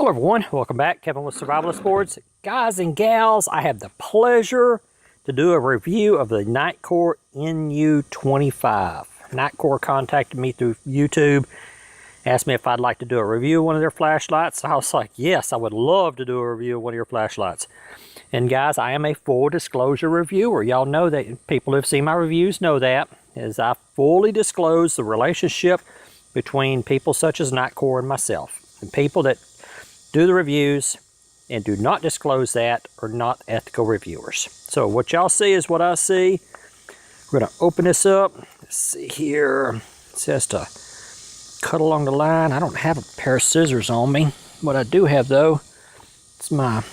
Hello everyone, welcome back. Kevin with Survivalist Sports. Guys and gals, I have the pleasure to do a review of the Nitecore NU25. Nitecore contacted me through YouTube, asked me if I'd like to do a review of one of their flashlights. I was like, yes, I would love to do a review of one of your flashlights. And guys, I am a full disclosure reviewer. Y'all know that, people who have seen my reviews know that, as I fully disclose the relationship between people such as Nitecore and myself. And people that do the reviews and do not disclose that are not ethical reviewers. So what y'all see is what I see. We're going to open this up. Let's see here. It says to cut along the line. I don't have a pair of scissors on me. What I do have though, it's one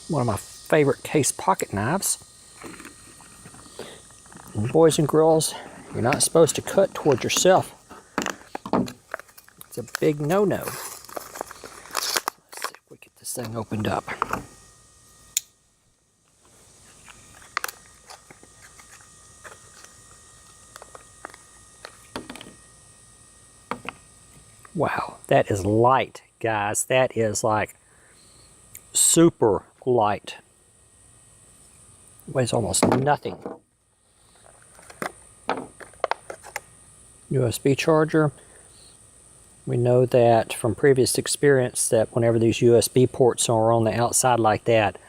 of my favorite case pocket knives. And boys and girls, you're not supposed to cut towards yourself. It's a big no-no. This thing opened up. Wow, that is light, guys. That is like super light. Weighs almost nothing. USB charger. We know that from previous experience that whenever these USB ports are on the outside like that,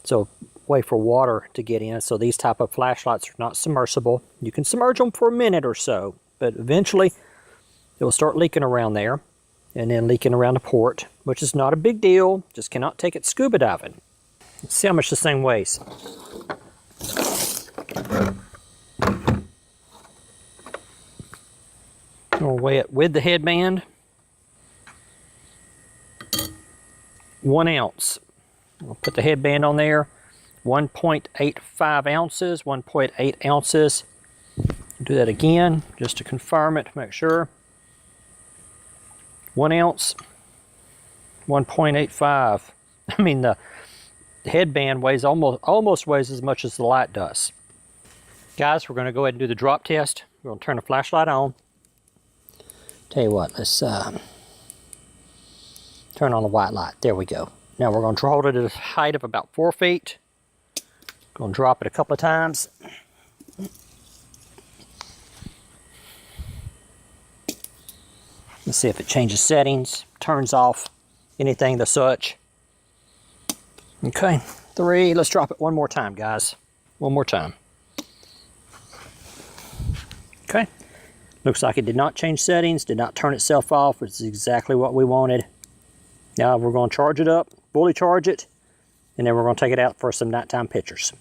it's a way for water to get in. So these type of flashlights are not submersible. You can submerge them for a minute or so, but eventually it will start leaking around there and then leaking around the port, which is not a big deal. Just cannot take it scuba diving. Let's see how much this thing weighs. We'll weigh it with the headband. 1 ounce. We'll put the headband on there. 1.85 ounces, 1.8 ounces. Do that again, just to confirm it, make sure. 1 ounce, 1.85. I mean, the headband weighs almost weighs as much as the light does. Guys, we're going to go ahead and do the drop test. We're going to turn the flashlight on. Tell you what, let's turn on the white light. There we go. Now we're going to hold it at a height of about 4 feet. Going to drop it a couple of times. Let's see if it changes settings, turns off anything the such. Okay, 3. Let's drop it one more time, guys. One more time. Okay. Looks like it did not change settings, did not turn itself off, which is exactly what we wanted. Now we're going to charge it up, fully charge it, and then we're going to take it out for some nighttime pictures.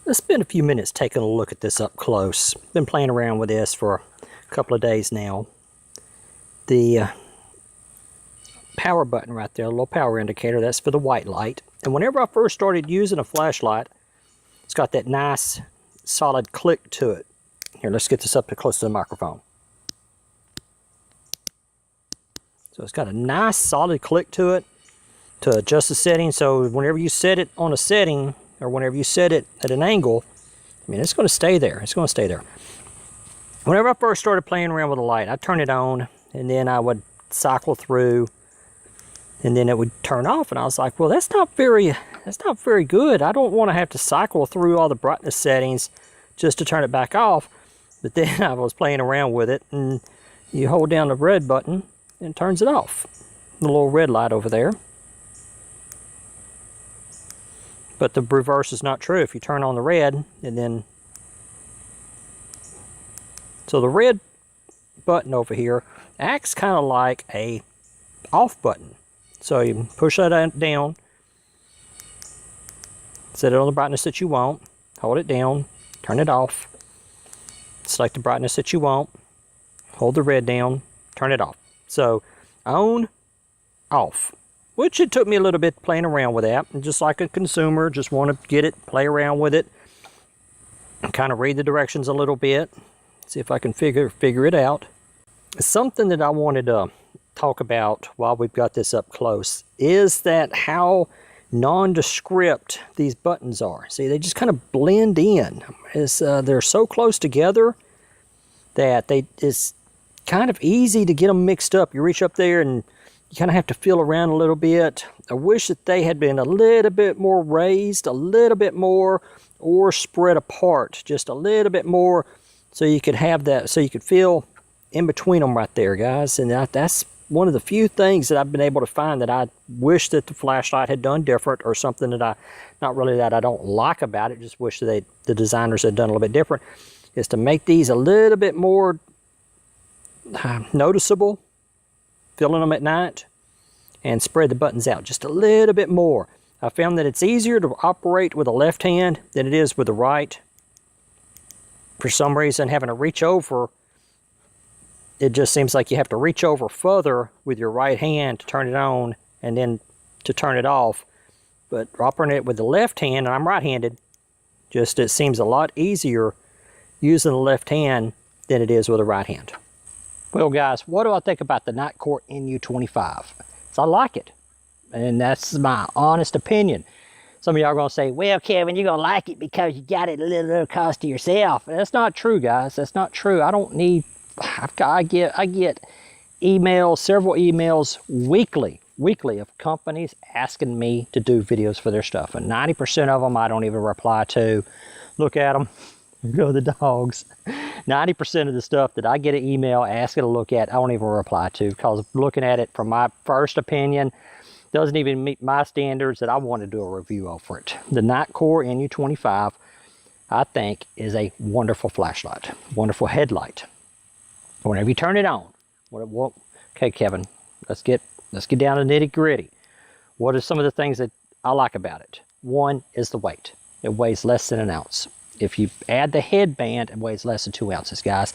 Let's spend a few minutes taking a look at this up close. Been playing around with this for a couple of days now. The power button right there, a little power indicator, that's for the white light. And whenever I first started using a flashlight, it's got that nice solid click to it. Here, let's get this up close to the microphone. So it's got a nice solid click to it to adjust the setting. So whenever you set it on a setting, or whenever you set it at an angle, I mean, it's going to stay there. It's going to stay there. Whenever I first started playing around with the light, I'd turn it on, and then I would cycle through, and then it would turn off. And I was like, well, that's not very good. I don't want to have to cycle through all the brightness settings just to turn it back off. But then I was playing around with it, and you hold down the red button, and it turns it off. The little red light over there. But the reverse is not true. If you turn on the red, and then... So the red button over here acts kind of like a off button. So you push that down, set it on the brightness that you want, hold it down, turn it off, select the brightness that you want, hold the red down, turn it off. So on, off, which it took me a little bit playing around with that. And just like a consumer, just want to get it, play around with it, and kind of read the directions a little bit, see if I can figure it out. Something that I wanted to talk about while we've got this up close is that how nondescript these buttons are. See, they just kind of blend in. They're so close together that it's kind of easy to get them mixed up. You reach up there and you kind of have to feel around a little bit. I wish that they had been a little bit more raised, a little bit more, or spread apart just a little bit more, so you could have that, so you could feel in between them right there, guys. And that's one of the few things that I've been able to find that I wish that the flashlight had done different, or something that not really that I don't like about it, just wish that the designers had done a little bit different, is to make these a little bit more noticeable, filling them at night, and spread the buttons out just a little bit more. I found that it's easier to operate with the left hand than it is with the right. For some reason, having to reach over, it just seems like you have to reach over further with your right hand to turn it on and then to turn it off. But operating it with the left hand, and I'm right-handed, just it seems a lot easier using the left hand than it is with the right hand. Well, guys, what do I think about the Nitecore NU25? So I like it, and that's my honest opinion. Some of y'all are going to say, well, Kevin, you're going to like it because you got it a little cost to yourself. That's not true, guys. That's not true. I don't need... I get emails, several emails weekly of companies asking me to do videos for their stuff. And 90% of them I don't even reply to. Look at them. Go the dogs. 90% of the stuff that I get an email asking to look at, I don't even reply to, because looking at it from my first opinion doesn't even meet my standards that I want to do a review of for it. The Nitecore NU25, I think, is a wonderful flashlight, wonderful headlight. Whenever you turn it on, okay, Kevin, let's get down to the nitty-gritty. What are some of the things that I like about it? One is the weight. It weighs less than an ounce. If you add the headband, it weighs less than 2 ounces, guys.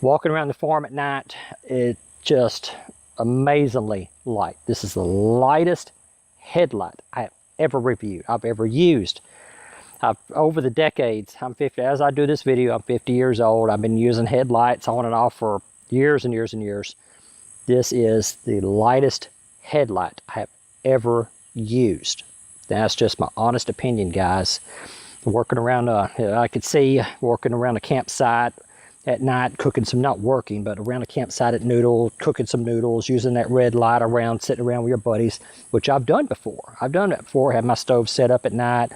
Walking around the farm at night, it's just amazingly light. This is the lightest headlight I've ever reviewed, I've ever used. Over the decades, I'm 50, as I do this video, I'm 50 years old. I've been using headlights on and off for years and years and years. This is the lightest headlight I have ever used. That's just my honest opinion, guys. Working around, I could see working around a campsite at night, cooking some, not working, but around a campsite at cooking some noodles, using that red light around, sitting around with your buddies, which I've done before. I've done that before, had my stove set up at night.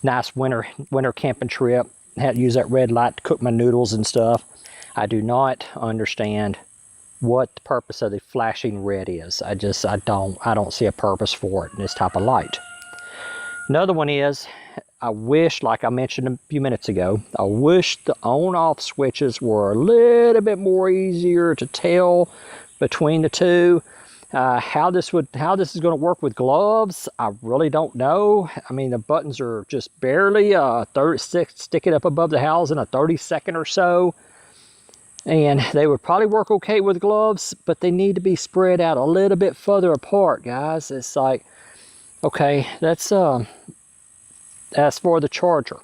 Nice winter camping trip. Had to use that red light to cook my noodles and stuff. I do not understand what the purpose of the flashing red is. I don't see a purpose for it in this type of light. Another one is, I wish, like I mentioned a few minutes ago, I wish the on-off switches were a little bit more easier to tell between the two. How this is going to work with gloves, I really don't know. I mean, the buttons are just barely 36 sticking up above the housing, a 32nd or so. And they would probably work okay with gloves, but they need to be spread out a little bit further apart, guys. It's like, okay, that's as for the charger.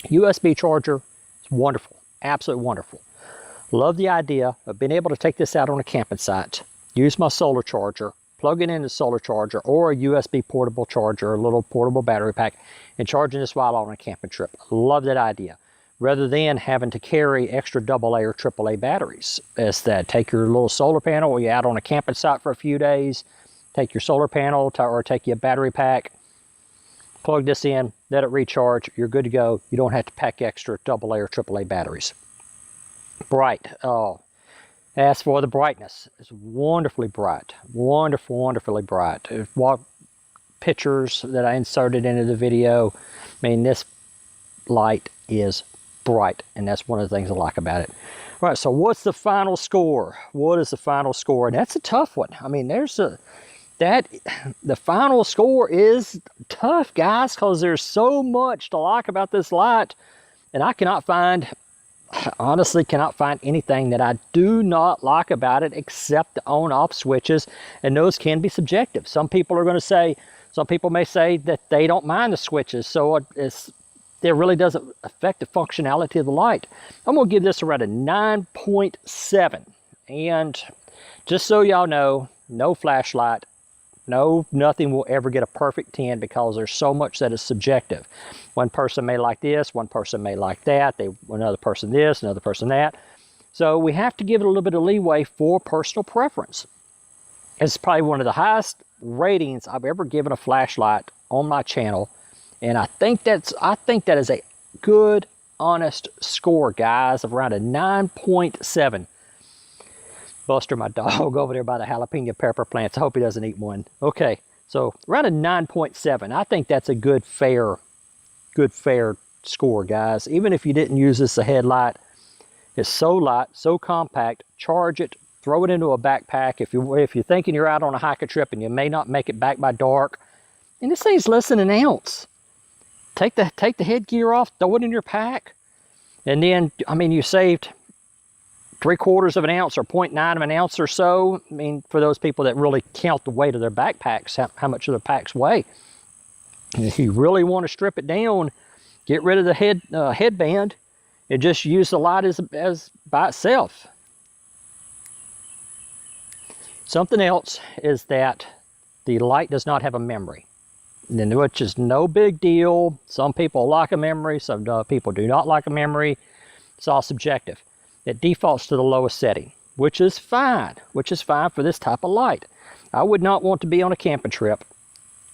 USB charger is wonderful, absolutely wonderful. Love the idea of being able to take this out on a camping site, use my solar charger, plug it in the solar charger or a USB portable charger, a little portable battery pack, and charging this while on a camping trip. Love that idea. Rather than having to carry extra AA or AAA batteries. It's that take your little solar panel, or you're out on a camping site for a few days, take your solar panel or take your battery pack, plug this in, let it recharge, you're good to go. You don't have to pack extra AA or AAA batteries. Bright. Oh, as for the brightness, it's wonderfully bright. Wonderfully bright. What pictures that I inserted into the video, I mean, this light is bright, and that's one of the things I like about it. All right, so what's the final score? What is the final score? And that's a tough one. I mean, the final score is tough, guys, because there's so much to like about this light, and I cannot find I honestly cannot find anything that I do not like about it except the on-off switches, and those can be subjective. Some people may say that they don't mind the switches, so it really doesn't affect the functionality of the light. I'm going to give this around a 9.7, and just so y'all know, no flashlight, nothing will ever get a perfect 10 because there's so much that is subjective. One person may like this, one person may like that, another person this, another person that. So we have to give it a little bit of leeway for personal preference. It's probably one of the highest ratings I've ever given a flashlight on my channel, and I think that is a good, honest score, guys, of around a 9.7. Buster, my dog over there by the jalapeno pepper plants. I hope he doesn't eat one. Okay, so around a 9.7. I think that's a good fair score, guys. Even if you didn't use this as a headlight, it's so light, so compact. Charge it, throw it into a backpack. If you're thinking you're out on a hiking trip and you may not make it back by dark, and this thing's less than an ounce. Take the headgear off, throw it in your pack, and then you saved 3/4 of an ounce or 0.9 of an ounce or so. I mean, for those people that really count the weight of their backpacks, how much of their packs weigh. And if you really want to strip it down, get rid of the headband and just use the light as by itself. Something else is that the light does not have a memory, which is no big deal. Some people like a memory, some people do not like a memory. It's all subjective. It defaults to the lowest setting, which is fine for this type of light. I would not want to be on a camping trip,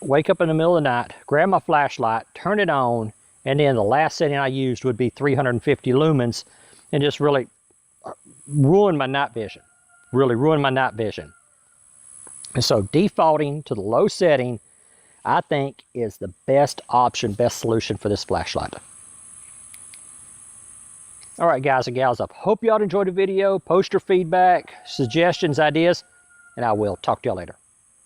wake up in the middle of the night, grab my flashlight, turn it on, and then the last setting I used would be 350 lumens and just really ruin my night vision. Really ruin my night vision. And so defaulting to the low setting, I think, is the best option, best solution for this flashlight. All right, guys and gals, I hope y'all enjoyed the video. Post your feedback, suggestions, ideas, and I will talk to y'all later.